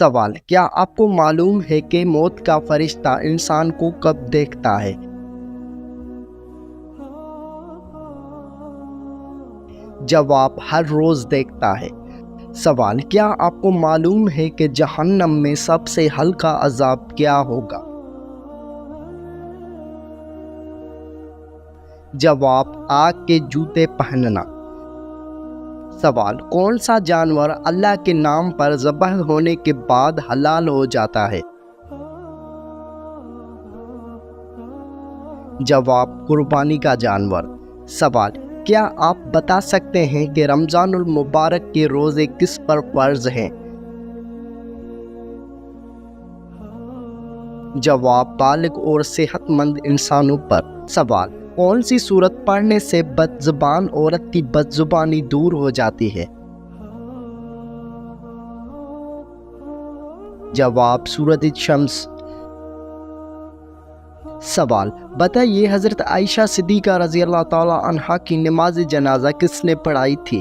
सवाल, क्या आपको मालूम है कि मौत का फरिश्ता इंसान को कब देखता है? जवाब, हर रोज देखता है। सवाल, क्या आपको मालूम है कि जहन्नम में सबसे हल्का अजाब क्या होगा? जवाब, आग के जूते पहनना। सवाल, कौन सा जानवर अल्लाह के नाम पर ज़बह होने के बाद हलाल हो जाता है? जवाब, कुर्बानी का जानवर। सवाल, क्या आप बता सकते हैं कि रमज़ानुल मुबारक के रोज़े किस पर फ़र्ज़ हैं? जवाब, बालिग और सेहतमंद इंसानों पर। सवाल, कौन सी सूरत पढ़ने से बदज़ुबान औरत की बदज़ुबानी दूर हो जाती है? जवाब, सूरत शम्स। सवाल, बताइए हज़रत आयशा सिद्दीक़ा रज़ी अल्लाह ताला अन्हा की नमाज जनाजा किसने पढ़ाई थी?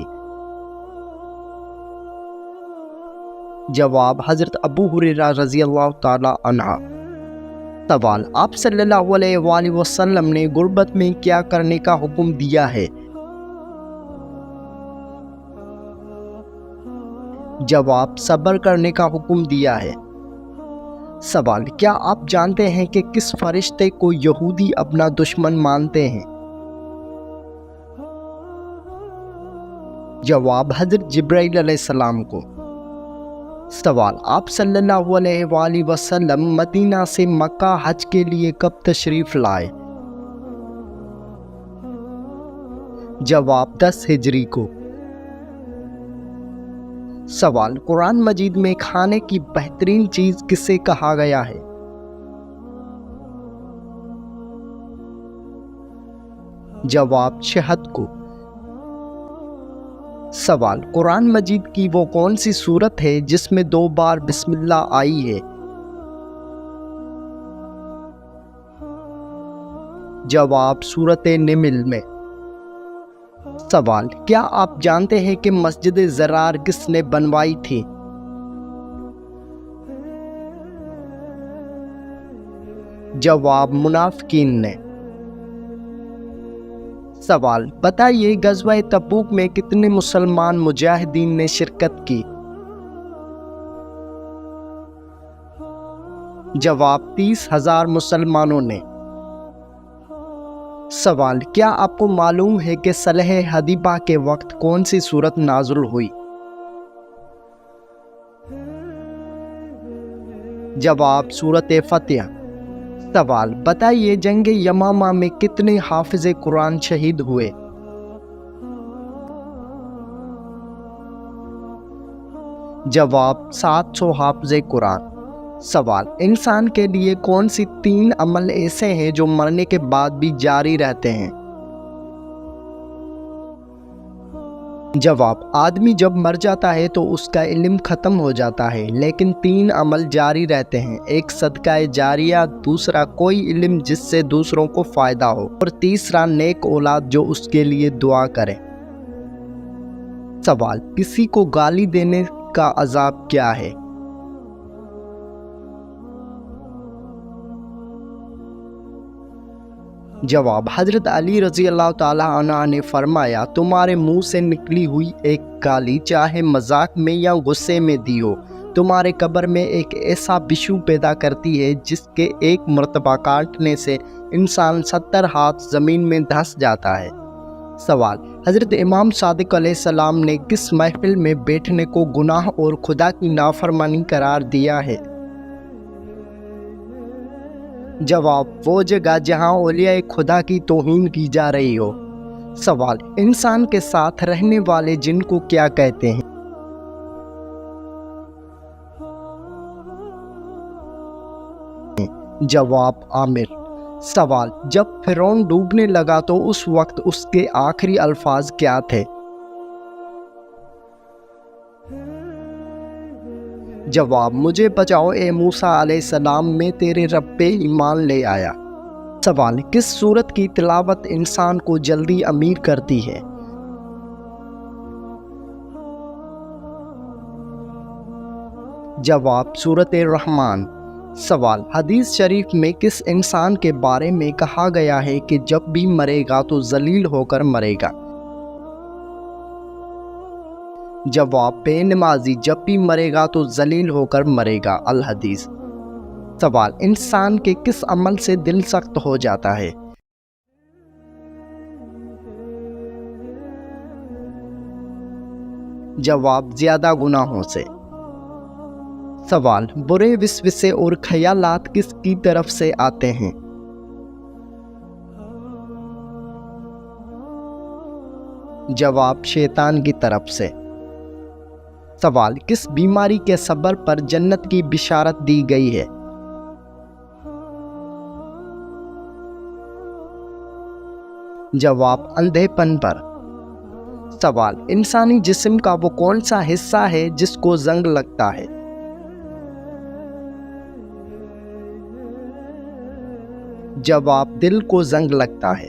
जवाब, हज़रत अबू हुरैरा रज़ी अल्लाह ताला अन्हा। सवाल, आप सल्लल्लाहु अलैहि वसल्लम ने गुर्बत में क्या करने का हुक्म दिया है? जवाब, सब्र करने का हुक्म दिया है। सवाल, क्या आप जानते हैं कि किस फरिश्ते को यहूदी अपना दुश्मन मानते हैं? जवाब, हज़रत जिब्राइल अलैहिस्सलाम को। सवाल, आप सल्लल्लाहु अलैहि वसल्लम मदीना से मक्का हज के लिए कब तशरीफ़ लाए? जवाब, 10 हिजरी को। सवाल, कुरान मजीद में खाने की बेहतरीन चीज़ किसे कहा गया है? जवाब, शहद को। सवाल, कुरान मजीद की वो कौन सी सूरत है जिसमें 2 बार बिस्मिल्लाह आई है? जवाब, सूरत निमिल में। सवाल, क्या आप जानते हैं कि मस्जिद ज़रार किसने बनवाई थी? जवाब, मुनाफिकीन ने। सवाल, बताइए गज़वा तबूक में कितने मुसलमान मुजाहिदीन ने शिरकत की? जवाब, 30,000 मुसलमानों ने। सवाल, क्या आपको मालूम है कि सलह हदीबा के वक्त कौन सी सूरत नाज़िल हुई? जवाब, सूरत फतिह। सवाल, बताइए जंग यमामा में कितने हाफिज़ कुरान शहीद हुए? जवाब, 700 हाफिज़ कुरान। सवाल, इंसान के लिए कौन सी 3 अमल ऐसे हैं जो मरने के बाद भी जारी रहते हैं? जवाब, आदमी जब मर जाता है तो उसका इल्म ख़त्म हो जाता है, लेकिन 3 अमल जारी रहते हैं। एक सदका जारिया, दूसरा कोई इल्म जिससे दूसरों को फ़ायदा हो, और तीसरा नेक औलाद जो उसके लिए दुआ करे। सवाल, किसी को गाली देने का अज़ाब क्या है? जवाब, हज़रत अली रज़ी अल्लाह ताला अन्हु ने फरमाया, तुम्हारे मुंह से निकली हुई एक गाली चाहे मजाक में या गुस्से में दी हो, तुम्हारे कब्र में एक ऐसा बिशु पैदा करती है जिसके एक मर्तबा काटने से इंसान 70 हाथ ज़मीन में धंस जाता है। सवाल, हज़रत इमाम सादिक अलैहिस्सलाम ने किस महफिल में बैठने को गुनाह और खुदा की नाफरमानी करार दिया है? जवाब, वो जगह जहाँ औलिया खुदा की तौहीन की जा रही हो। सवाल, इंसान के साथ रहने वाले जिन को क्या कहते हैं? जवाब, आमिर। सवाल, जब फिरौन डूबने लगा तो उस वक्त उसके आखिरी अल्फाज क्या थे? जवाब, मुझे बचाओ ए मूसा अलैहिस्सलाम, मैं तेरे रब पे ईमान ले आया। सवाल, किस सूरत की तिलावत इंसान को जल्दी अमीर करती है? جواب سورۃ الرحمن۔ سوال، حدیث شریف میں کس انسان کے بارے میں کہا گیا ہے کہ جب بھی مرے گا تو ذلیل ہو کر مرے گا؟ جواب، بے نمازی جب بھی مرے گا تو ذلیل ہو کر مرے گا، الحدیث۔ سوال، انسان کے کس عمل سے دل سخت ہو جاتا ہے؟ جواب، زیادہ گناہوں سے۔ سوال، برے وسوسے اور خیالات کس کی طرف سے آتے ہیں؟ جواب، شیطان کی طرف سے۔ سوال، کس بیماری کے سبب پر جنت کی بشارت دی گئی ہے؟ جواب، اندھے پن پر۔ سوال، انسانی جسم کا وہ کون سا حصہ ہے جس کو زنگ لگتا ہے؟ جواب، دل کو زنگ لگتا ہے۔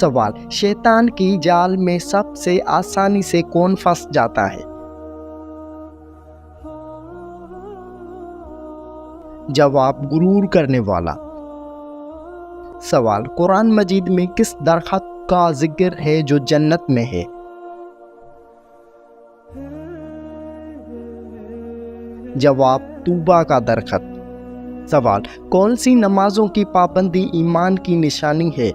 سوال، شیطان کی جال میں سب سے آسانی سے کون پھنس جاتا ہے؟ جواب، غرور کرنے والا۔ سوال، قرآن مجید میں کس درخت کا ذکر ہے جو جنت میں ہے؟ جواب، طوبہ کا درخت۔ سوال، کون سی نمازوں کی پابندی ایمان کی نشانی ہے؟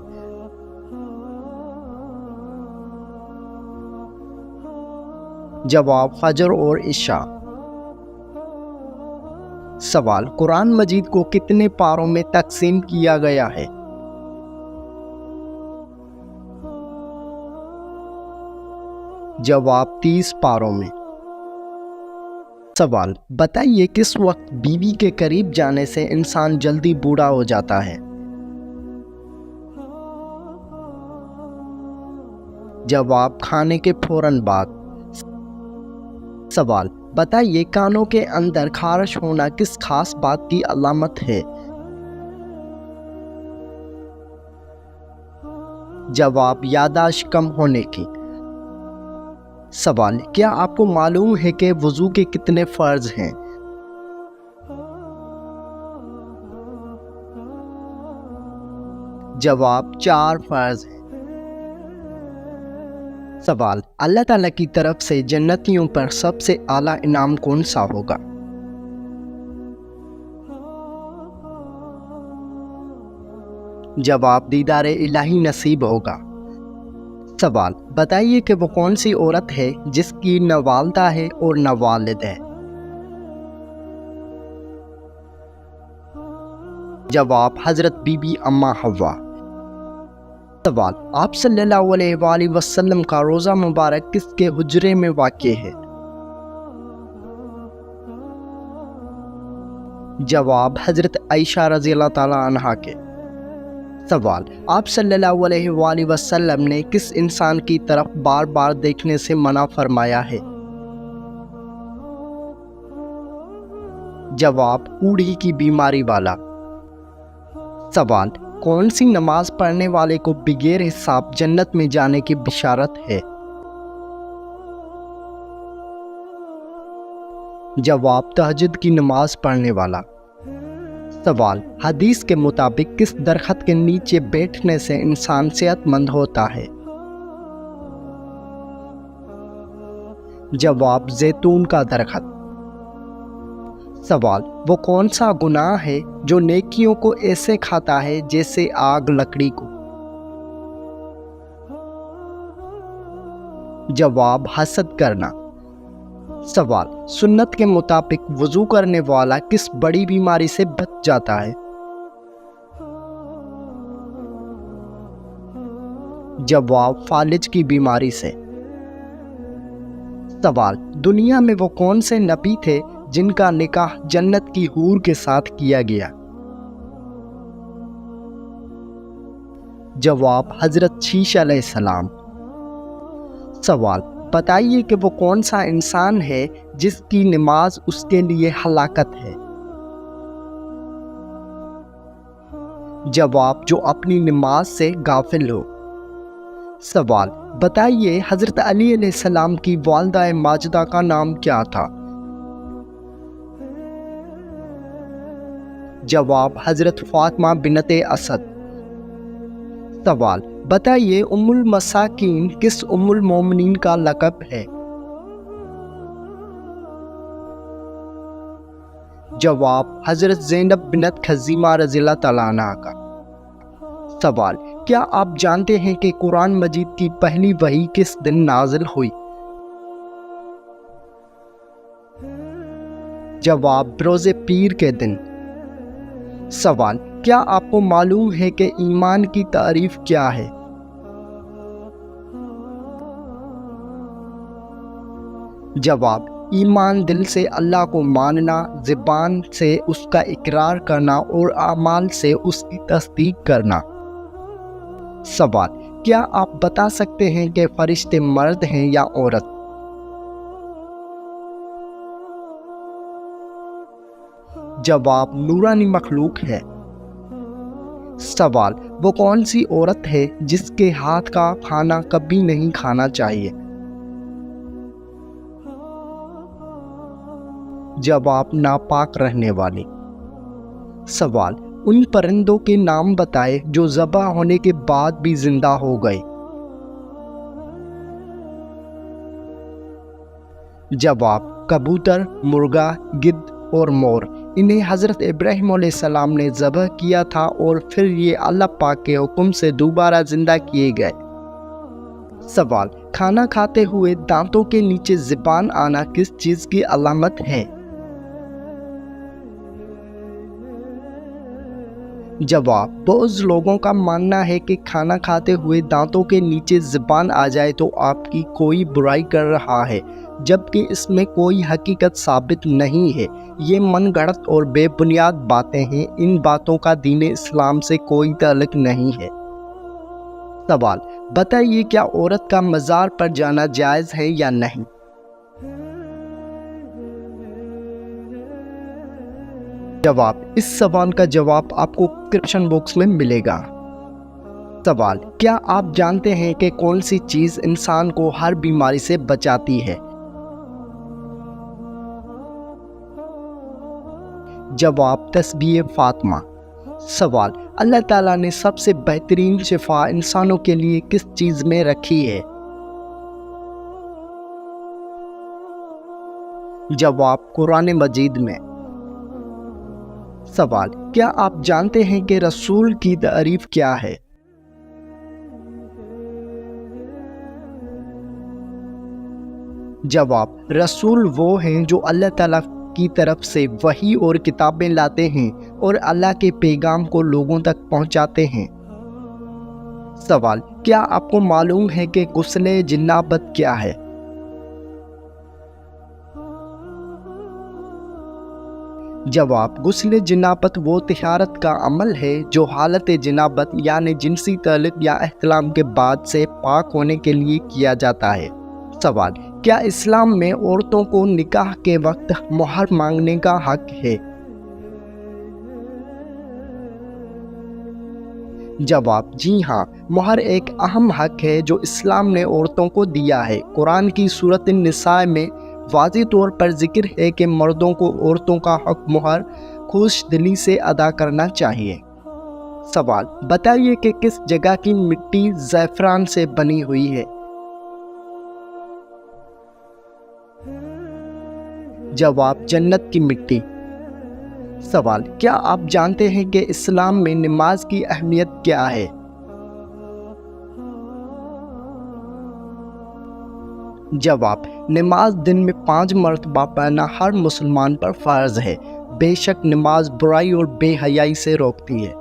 جواب، فجر اور عشاء۔ سوال، قرآن مجید کو کتنے پاروں میں تقسیم کیا گیا ہے؟ جواب، 30 پاروں میں۔ سوال، بتائیے کس وقت بیوی کے قریب جانے سے انسان جلدی بوڑھا ہو جاتا ہے؟ جواب، کھانے کے فوراً بعد۔ سوال، بتائیے کانوں کے اندر خارش ہونا کس خاص بات کی علامت ہے؟ جواب، یادداشت کم ہونے کی۔ سوال، کیا آپ کو معلوم ہے کہ وضو کے کتنے فرض ہیں؟ جواب، 4 فرض ہیں۔ سوال، اللہ تعالیٰ کی طرف سے جنتیوں پر سب سے اعلیٰ انعام کون سا ہوگا؟ جواب، دیدار الہی نصیب ہوگا۔ سوال، بتائیے کہ وہ کون سی عورت ہے جس کی نہ والدہ ہے اور نہ والد ہے؟ جواب، حضرت بی بی اماں حوا۔ سوال، آپ صلی اللہ علیہ وآلہ وسلم کا روضہ مبارک کس کے حجرے میں واقع ہے؟ جواب، حضرت عائشہ رضی اللہ تعالیٰ عنہا کے۔ سوال، آپ صلی اللہ علیہ وآلہ وسلم نے کس انسان کی طرف بار بار دیکھنے سے منع فرمایا ہے؟ جواب، کوڑھی کی بیماری والا۔ سوال، کون سی نماز پڑھنے والے کو بغیر حساب جنت میں جانے کی بشارت ہے؟ جواب، تہجد کی نماز پڑھنے والا۔ سوال، حدیث کے مطابق کس درخت کے نیچے بیٹھنے سے انسان صحت مند ہوتا ہے؟ جواب، زیتون کا درخت۔ سوال، وہ کون سا گناہ ہے جو نیکیوں کو ایسے کھاتا ہے جیسے آگ لکڑی کو؟ جواب، حسد کرنا۔ سوال، سنت کے مطابق وضو کرنے والا کس بڑی بیماری سے بچ جاتا ہے؟ جواب، فالج کی بیماری سے۔ سوال، دنیا میں وہ کون سے نبی تھے جن کا نکاح جنت کی حور کے ساتھ کیا گیا؟ جواب، حضرت شیش علیہ السلام۔ سوال، بتائیے کہ وہ کون سا انسان ہے جس کی نماز اس کے لیے ہلاکت ہے؟ جواب، جو اپنی نماز سے غافل ہو۔ سوال، بتائیے حضرت علی علیہ السلام کی والدہ ماجدہ کا نام کیا تھا؟ जवाब हजरत फातिमा बिनत असद। सवाल, बताइए उम्मुल मसाकिन किस उम्मुल मोमिनीन का लक़ब है? जवाब हजरत ज़ैनब बिनत खज़ीमा रज़ियल्लाहु तआला अन्हा का। सवाल, क्या आप जानते हैं कि कुरान मजीद की पहली वही किस दिन नाज़िल हुई? जवाब रोज़े पीर के दिन। सवाल, क्या आपको मालूम है कि ईमान की तारीफ क्या है? जवाब, ईमान दिल से अल्लाह को मानना, ज़ुबान से उसका इकरार करना और आमाल से उसकी तस्दीक करना। सवाल, क्या आप बता सकते हैं कि फरिश्ते मर्द हैं या औरत? जवाब, नूरानी मखलूक है। सवाल, वो कौन सी औरत है जिसके हाथ का खाना कभी नहीं खाना चाहिए? जवाब, नापाक रहने वाली। सवाल, उन परिंदों के नाम बताए जो ज़बा होने के बाद भी जिंदा हो गए। जवाब, कबूतर, मुर्गा, गिद्ध और मोर। इन्हें हज़रत इब्राहीम अलैहिस्सलाम ने ज़बह किया था और फिर ये अल्लाह पाक के हुक्म से दोबारा जिंदा किए गए। सवाल, खाना खाते हुए दांतों के नीचे ज़ुबान आना किस चीज़ की अलामत है? जवाब, बहुत लोगों का मानना है कि खाना खाते हुए दांतों के नीचे ज़ुबान आ जाए तो आपकी कोई बुराई कर रहा है, जबकि इसमें कोई हकीकत साबित नहीं है। ये मनगढ़ंत और बेबुनियाद बातें हैं। इन बातों का दीन इस्लाम से कोई ताल्लुक नहीं है। सवाल, बताइए क्या औरत का मज़ार पर जाना जायज़ है या नहीं? जवाब, इस सवाल का जवाब आपको डिस्क्रिप्शन बॉक्स में मिलेगा। सवाल, क्या आप जानते हैं कि कौन सी चीज़ इंसान को हर बीमारी से बचाती है? जवाब, तस्बीह फातिमा। सवाल, अल्लाह ताला ने सबसे बेहतरीन शिफा इंसानों के लिए किस चीज़ में रखी है? जवाब, कुरान मजीद में। सवाल, क्या आप जानते हैं कि रसूल की तारीफ क्या है? जवाब, रसूल वो हैं जो अल्लाह ताला की तरफ से वही और किताबें लाते हैं और अल्लाह के पैगाम को लोगों तक पहुंचाते हैं। सवाल, क्या आपको मालूम है कि गुस्ले जिन्नाबत क्या है? जवाब, गुस्ले जिन्नाबत वो तिहारत का अमल है जो हालत जिन्नाबत यानी जिनसी ताल्लुक या एहतलाम के बाद से पाक होने के लिए किया जाता है। सवाल, क्या इस्लाम में औरतों को निकाह के वक्त मोहर मांगने का हक है? जवाब, जी हाँ, मोहर एक अहम हक है जो इस्लाम ने औरतों को दिया है। कुरान की सूरत निसा में वाज़ेह तौर पर जिक्र है कि मर्दों को औरतों का हक मोहर खुश दिली से अदा करना चाहिए। सवाल, बताइए कि किस जगह की मिट्टी ज़ैफ़रान से बनी हुई है? जवाब, जन्नत की मिट्टी। सवाल, क्या आप जानते हैं कि इस्लाम में नमाज की अहमियत क्या है? जवाब, नमाज दिन में 5 मरतबा पढ़ना हर मुसलमान पर फ़र्ज है। बेशक नमाज बुराई और बेहयाई से रोकती है।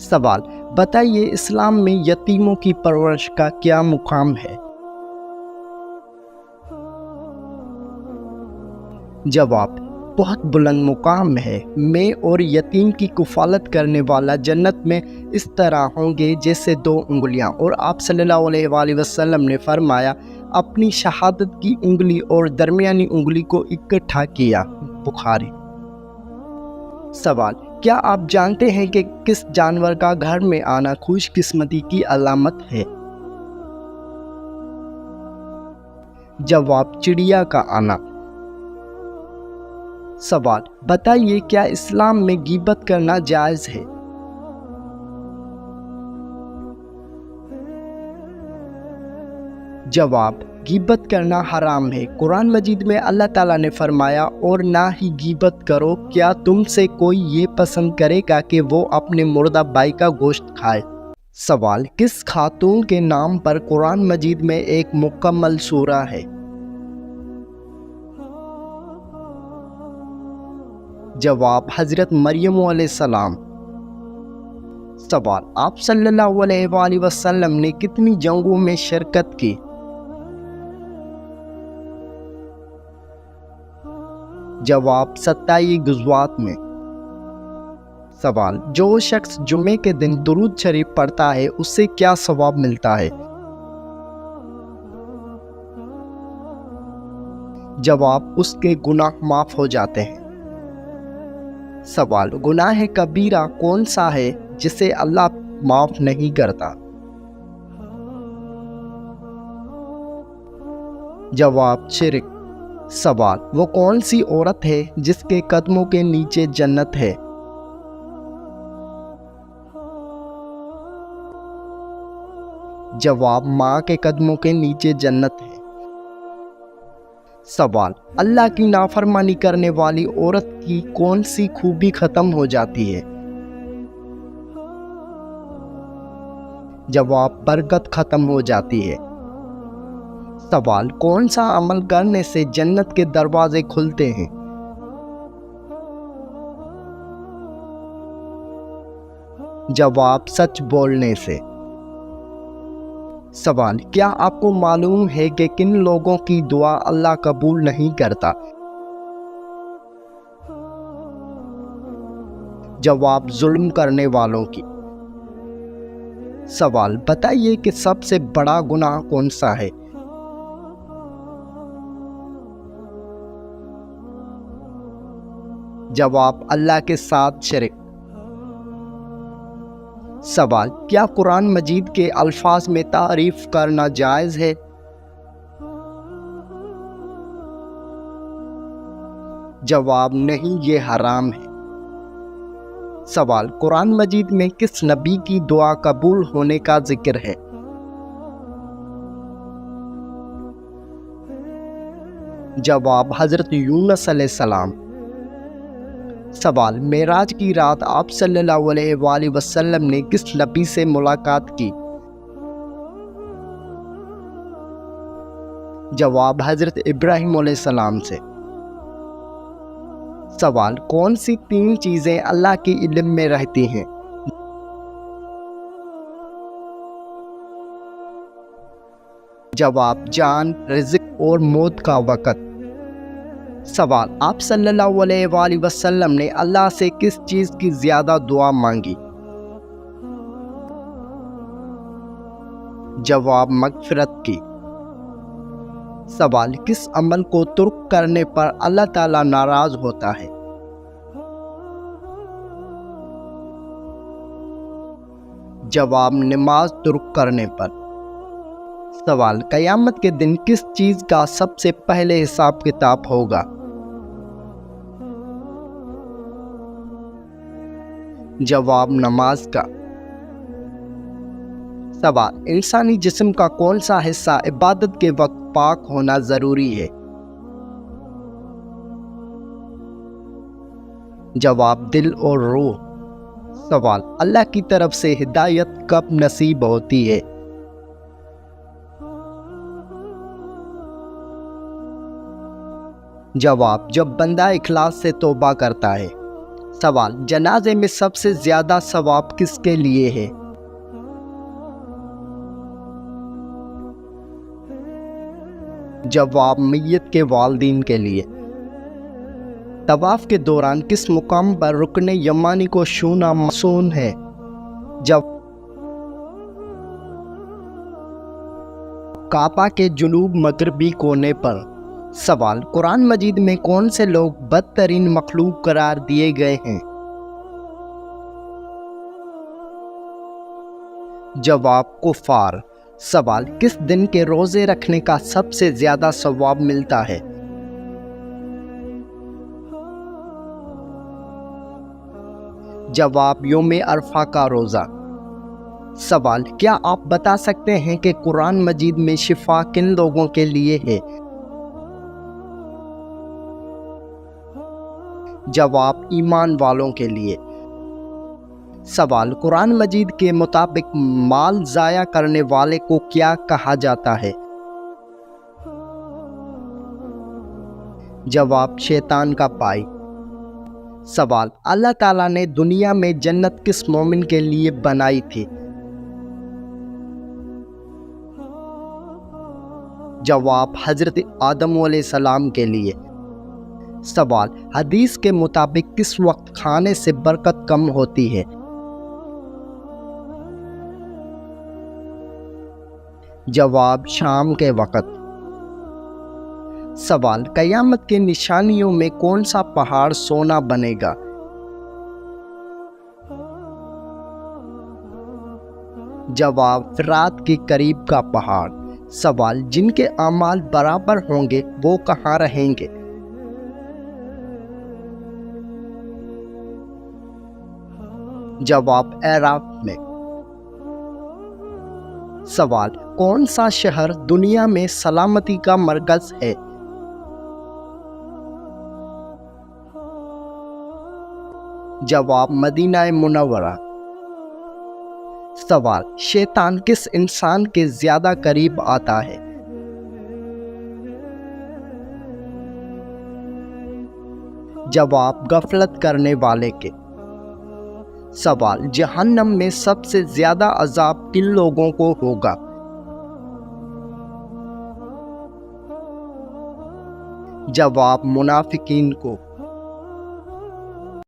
सवाल, बताइए इस्लाम में यतीमों की परवरिश का क्या मुकाम है? जवाब, बहुत बुलंद मुकाम है। मैं और यतीम की कुफालत करने वाला जन्नत में इस तरह होंगे जैसे 2 उंगलियां। और आप सल्लल्लाहु अलैहि वसल्लम ने फरमाया, अपनी शहादत की उंगली और दरमियानी उंगली को इकट्ठा किया। बुखारी। सवाल, क्या आप जानते हैं कि किस जानवर का घर में आना खुशकिस्मती की अलामत है? जवाब, चिड़िया का आना। سوال، بتائیے کیا اسلام میں غیبت کرنا جائز ہے؟ جواب، غیبت کرنا حرام ہے۔ قرآن مجید میں اللہ تعالیٰ نے فرمایا، اور نہ ہی غیبت کرو، کیا تم سے کوئی یہ پسند کرے گا کہ وہ اپنے مردہ بھائی کا گوشت کھائے؟ سوال، کس خاتون کے نام پر قرآن مجید میں ایک مکمل سورہ ہے؟ جواب، حضرت مریم علیہ السلام۔ سوال، آپ صلی اللہ علیہ وآلہ وسلم نے کتنی جنگوں میں شرکت کی؟ جواب، 27 غزوات میں۔ سوال، جو شخص جمعے کے دن درود شریف پڑھتا ہے اسے کیا ثواب ملتا ہے؟ جواب، اس کے گناہ معاف ہو جاتے ہیں۔ سوال، گناہ کبیرہ کون سا ہے جسے اللہ معاف نہیں کرتا؟ جواب، شرک۔ سوال، وہ کون سی عورت ہے جس کے قدموں کے نیچے جنت ہے؟ جواب، ماں کے قدموں کے نیچے جنت ہے۔ سوال، اللہ کی نافرمانی کرنے والی عورت کی کون سی خوبی ختم ہو جاتی ہے؟ جواب، برکت ختم ہو جاتی ہے۔ سوال، کون سا عمل کرنے سے جنت کے دروازے کھلتے ہیں؟ جواب، سچ بولنے سے۔ سوال، کیا آپ کو معلوم ہے کہ کن لوگوں کی دعا اللہ قبول نہیں کرتا؟ جواب، ظلم کرنے والوں کی۔ سوال، بتائیے کہ سب سے بڑا گناہ کون سا ہے؟ جواب، اللہ کے ساتھ شرک۔ سوال، کیا قرآن مجید کے الفاظ میں تعریف کرنا جائز ہے؟ جواب، نہیں، یہ حرام ہے۔ سوال، قرآن مجید میں کس نبی کی دعا قبول ہونے کا ذکر ہے؟ جواب، حضرت یونس علیہ السلام۔ سوال، معراج کی رات آپ صلی اللہ علیہ وآلہ وسلم نے کس نبی سے ملاقات کی؟ جواب، حضرت ابراہیم علیہ السلام سے۔ سوال، کون سی 3 چیزیں اللہ کے علم میں رہتی ہیں؟ جواب، جان، رزق اور موت کا وقت۔ سوال، آپ صلی اللہ علیہ وآلہ وسلم نے اللہ سے کس چیز کی زیادہ دعا مانگی؟ جواب، مغفرت کی۔ سوال، کس عمل کو ترک کرنے پر اللہ تعالیٰ ناراض ہوتا ہے؟ جواب، نماز ترک کرنے پر۔ سوال، قیامت کے دن کس چیز کا سب سے پہلے حساب کتاب ہوگا؟ جواب، نماز کا۔ سوال، انسانی جسم کا کون سا حصہ عبادت کے وقت پاک ہونا ضروری ہے؟ جواب، دل اور روح۔ سوال، اللہ کی طرف سے ہدایت کب نصیب ہوتی ہے؟ جواب، جب بندہ اخلاص سے توبہ کرتا ہے۔ سوال، جنازے میں سب سے زیادہ ثواب کس کے لیے ہے؟ جواب، میت کے والدین کے لیے۔ طواف کے دوران کس مقام پر رکن یمانی کو چھونا مسنون ہے؟ جب کعبہ کے جنوب مغربی کونے پر۔ سوال، قرآن مجید میں کون سے لوگ بدترین مخلوق قرار دیے گئے ہیں؟ جواب، کفار۔ سوال، کس دن کے روزے رکھنے کا سب سے زیادہ ثواب ملتا ہے؟ جواب یوم عرفہ کا روزہ۔ سوال، کیا آپ بتا سکتے ہیں کہ قرآن مجید میں شفا کن لوگوں کے لیے ہے؟ جواب ایمان والوں کے لیے۔ سوال، قرآن مجید کے مطابق مال ضائع کرنے والے کو کیا کہا جاتا ہے؟ جواب شیطان کا بھائی۔ سوال، اللہ تعالیٰ نے دنیا میں جنت کس مومن کے لیے بنائی تھی؟ جواب حضرت آدم علیہ السلام کے لیے۔ سوال، حدیث کے مطابق کس وقت کھانے سے برکت کم ہوتی ہے؟ جواب شام کے وقت۔ سوال، قیامت کے نشانیوں میں کون سا پہاڑ سونا بنے گا؟ جواب فرات کے قریب کا پہاڑ۔ سوال، جن کے اعمال برابر ہوں گے وہ کہاں رہیں گے؟ جواب اعراف میں۔ سوال، کون سا شہر دنیا میں سلامتی کا مرکز ہے؟ جواب مدینہ منورہ۔ سوال، شیطان کس انسان کے زیادہ قریب آتا ہے؟ جواب غفلت کرنے والے کے۔ سوال، جہنم میں سب سے زیادہ عذاب کن لوگوں کو ہوگا؟ جواب منافقین کو۔